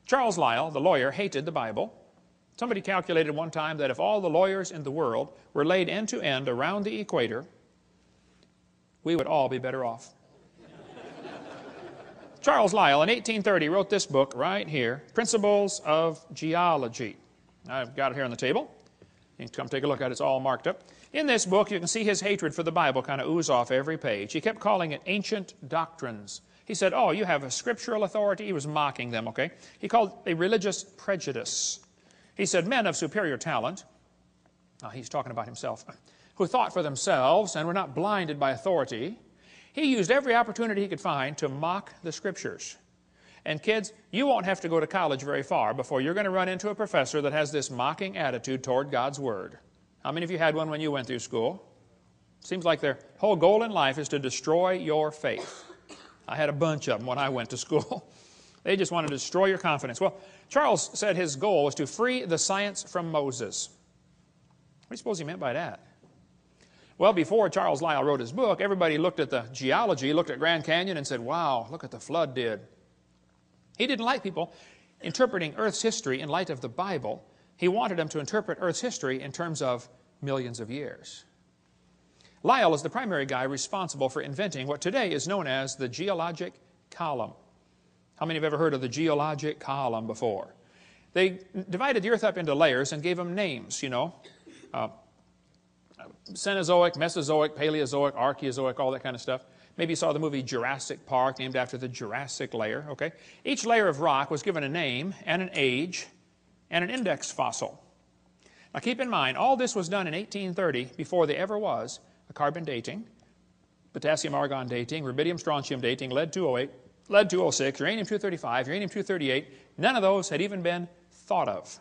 Charles Lyell, the lawyer, hated the Bible. Somebody calculated one time that if all the lawyers in the world were laid end to end around the equator, we would all be better off. Charles Lyell, in 1830, wrote this book right here, Principles of Geology. I've got it here on the table. You can come take a look at it. It's all marked up. In this book, you can see his hatred for the Bible kind of ooze off every page. He kept calling it ancient doctrines. He said, oh, you have a scriptural authority. He was mocking them, okay? He called it a religious prejudice. He said, men of superior talent, he's talking about himself, who thought for themselves and were not blinded by authority. He used every opportunity he could find to mock the Scriptures. And kids, you won't have to go to college very far before you're going to run into a professor that has this mocking attitude toward God's Word. How many of you had one when you went through school? Seems like their whole goal in life is to destroy your faith. I had a bunch of them when I went to school. They just wanted to destroy your confidence. Well, Charles said his goal was to free the science from Moses. What do you suppose he meant by that? Well, before Charles Lyell wrote his book, everybody looked at the geology, looked at Grand Canyon and said, wow, look what the flood did. He didn't like people interpreting Earth's history in light of the Bible. He wanted them to interpret Earth's history in terms of millions of years. Lyell is the primary guy responsible for inventing what today is known as the geologic column. How many have ever heard of the geologic column before? They divided the Earth up into layers and gave them names, you know. Cenozoic, Mesozoic, Paleozoic, Archaeozoic, all that kind of stuff. Maybe you saw the movie Jurassic Park, named after the Jurassic layer, okay? Each layer of rock was given a name and an age and an index fossil. Now keep in mind, all this was done in 1830 before there ever was a carbon dating, potassium-argon dating, rubidium-strontium dating, lead-208, lead-206, uranium-235, uranium-238. None of those had even been thought of.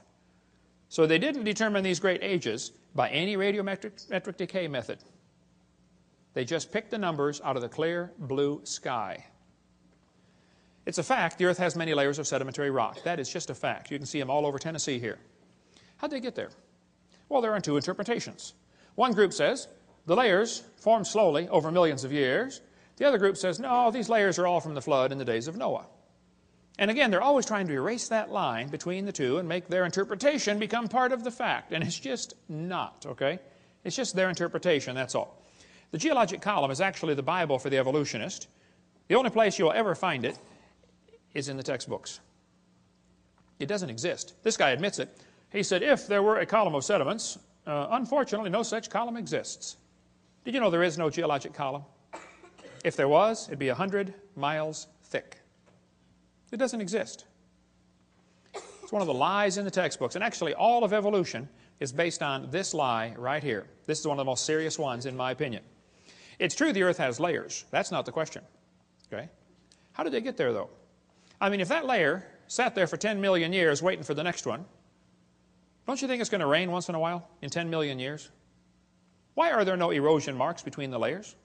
So they didn't determine these great ages by any radiometric decay method. They just picked the numbers out of the clear blue sky. It's a fact the Earth has many layers of sedimentary rock. That is just a fact. You can see them all over Tennessee here. How'd they get there? Well, there are two interpretations. One group says the layers formed slowly over millions of years. The other group says, no, these layers are all from the flood in the days of Noah. And again, they're always trying to erase that line between the two and make their interpretation become part of the fact. And it's just not, okay? It's just their interpretation, that's all. The geologic column is actually the Bible for the evolutionist. The only place you'll ever find it is in the textbooks. It doesn't exist. This guy admits it. He said, if there were a column of sediments, unfortunately, no such column exists. Did you know there is no geologic column? If there was, it'd be 100 miles thick. It doesn't exist. It's one of the lies in the textbooks. And actually, all of evolution is based on this lie right here. This is one of the most serious ones, in my opinion. It's true the Earth has layers. That's not the question. Okay? How did they get there, though? I mean, if that layer sat there for 10 million years waiting for the next one, don't you think it's going to rain once in a while in 10 million years? Why are there no erosion marks between the layers?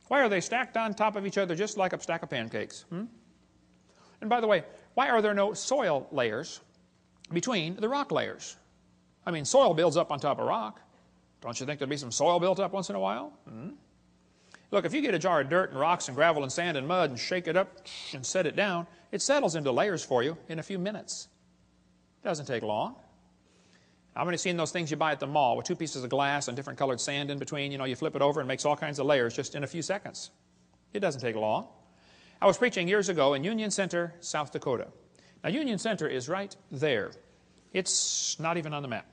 Why are they stacked on top of each other just like a stack of pancakes? And by the way, why are there no soil layers between the rock layers? I mean, soil builds up on top of rock. Don't you think there'd be some soil built up once in a while? Look, if you get a jar of dirt and rocks and gravel and sand and mud and shake it up and set it down, it settles into layers for you in a few minutes. It doesn't take long. How many have seen those things you buy at the mall with two pieces of glass and different colored sand in between? You know, you flip it over and it makes all kinds of layers just in a few seconds. It doesn't take long. I was preaching years ago in Union Center, South Dakota. Now, Union Center is right there. It's not even on the map.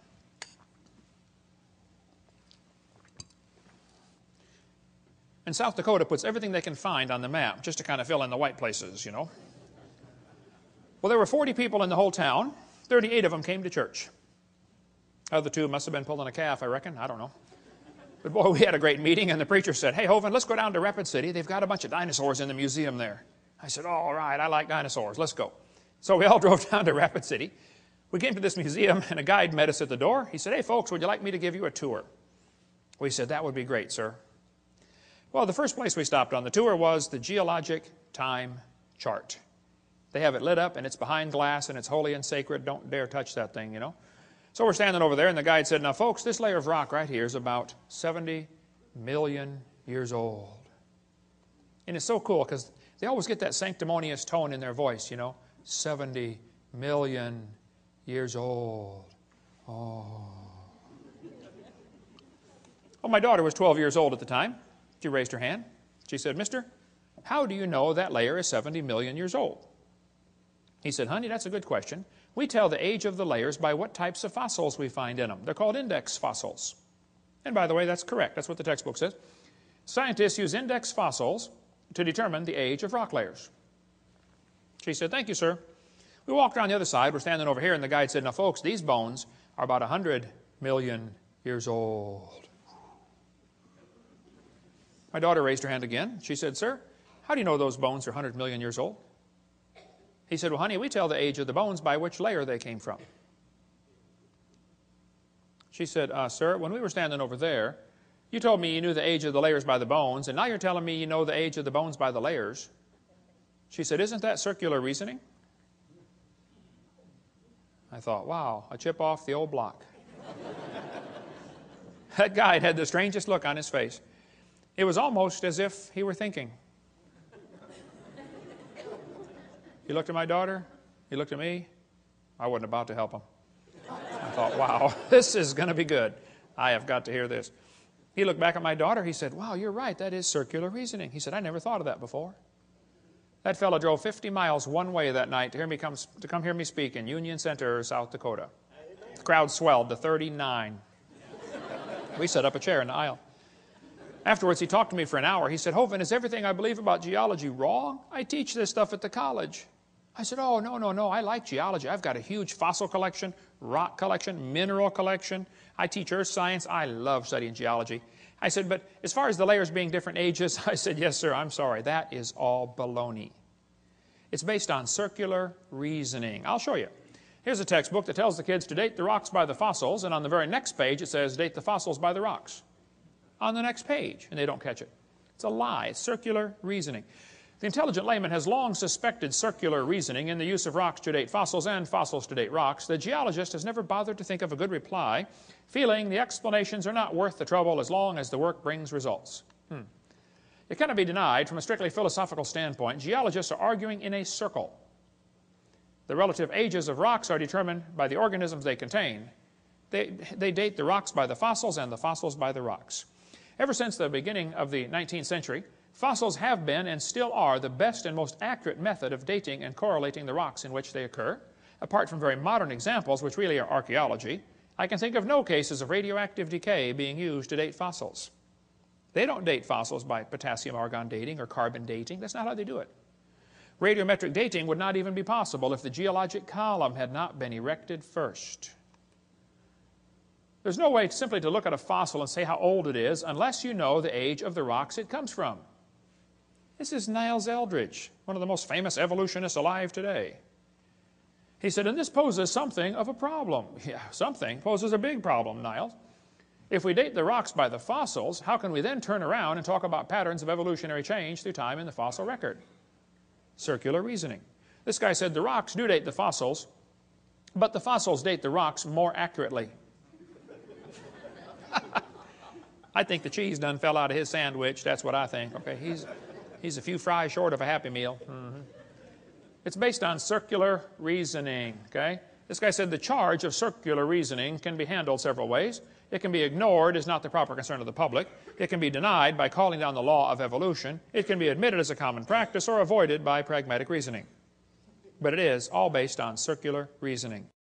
And South Dakota puts everything they can find on the map just to kind of fill in the white places, you know. Well, there were 40 people in the whole town. 38 of them came to church. Other two must have been pulling a calf, I reckon. I don't know. But boy, we had a great meeting, and the preacher said, hey, Hovind, let's go down to Rapid City. They've got a bunch of dinosaurs in the museum there. I said, oh, all right, I like dinosaurs. Let's go. So we all drove down to Rapid City. We came to this museum, and a guide met us at the door. He said, hey, folks, would you like me to give you a tour? We said, that would be great, sir. Well, the first place we stopped on the tour was the geologic time chart. They have it lit up, and it's behind glass, and it's holy and sacred. Don't dare touch that thing, you know. So we're standing over there, and the guide said, now, folks, this layer of rock right here is about 70 million years old. And it's so cool because they always get that sanctimonious tone in their voice, you know. 70 million years old. Oh. Well, my daughter was 12 years old at the time. She raised her hand. She said, "Mister, how do you know that layer is 70 million years old?" He said, "Honey, that's a good question. We tell the age of the layers by what types of fossils we find in them. They're called index fossils." And by the way, that's correct. That's what the textbook says. Scientists use index fossils to determine the age of rock layers. She said, "Thank you, sir." We walked around the other side. We're standing over here, and the guide said, "Now, folks, these bones are about 100 million years old." My daughter raised her hand again. She said, "Sir, how do you know those bones are 100 million years old?" He said, "Well, honey, we tell the age of the bones by which layer they came from." She said, "Sir, when we were standing over there, you told me you knew the age of the layers by the bones, and now you're telling me you know the age of the bones by the layers." She said, "Isn't that circular reasoning?" I thought, wow, a chip off the old block. That guide had the strangest look on his face. It was almost as if he were thinking. He looked at my daughter. He looked at me. I wasn't about to help him. I thought, wow, this is going to be good. I have got to hear this. He looked back at my daughter. He said, "Wow, you're right. That is circular reasoning." He said, "I never thought of that before." That fellow drove 50 miles one way that night to come hear me speak in Union Center, South Dakota. The crowd swelled to 39. We set up a chair in the aisle. Afterwards, he talked to me for an hour. He said, "Hovind, is everything I believe about geology wrong? I teach this stuff at the college." I said, "Oh, no. I like geology. I've got a huge fossil collection, rock collection, mineral collection. I teach earth science. I love studying geology." I said, "But as far as the layers being different ages," I said, "Yes, sir, I'm sorry. That is all baloney. It's based on circular reasoning." I'll show you. Here's a textbook that tells the kids to date the rocks by the fossils, and on the very next page it says date the fossils by the rocks. On the next page, and they don't catch it. It's a lie. It's circular reasoning. The intelligent layman has long suspected circular reasoning in the use of rocks to date fossils and fossils to date rocks. The geologist has never bothered to think of a good reply, feeling the explanations are not worth the trouble as long as the work brings results. It cannot be denied from a strictly philosophical standpoint, geologists are arguing in a circle. The relative ages of rocks are determined by the organisms they contain. They date the rocks by the fossils and the fossils by the rocks. Ever since the beginning of the 19th century, fossils have been and still are the best and most accurate method of dating and correlating the rocks in which they occur. Apart from very modern examples, which really are archaeology, I can think of no cases of radioactive decay being used to date fossils. They don't date fossils by potassium-argon dating or carbon dating. That's not how they do it. Radiometric dating would not even be possible if the geologic column had not been erected first. There's no way simply to look at a fossil and say how old it is unless you know the age of the rocks it comes from. This is Niles Eldredge, one of the most famous evolutionists alive today. He said, and this poses something of a problem. Yeah, something poses a big problem, Niles. If we date the rocks by the fossils, how can we then turn around and talk about patterns of evolutionary change through time in the fossil record? Circular reasoning. This guy said the rocks do date the fossils, but the fossils date the rocks more accurately. I think the cheese done fell out of his sandwich. That's what I think. Okay, he's a few fries short of a Happy Meal. It's based on circular reasoning. Okay, this guy said the charge of circular reasoning can be handled several ways. It can be ignored as not the proper concern of the public. It can be denied by calling down the law of evolution. It can be admitted as a common practice or avoided by pragmatic reasoning. But it is all based on circular reasoning.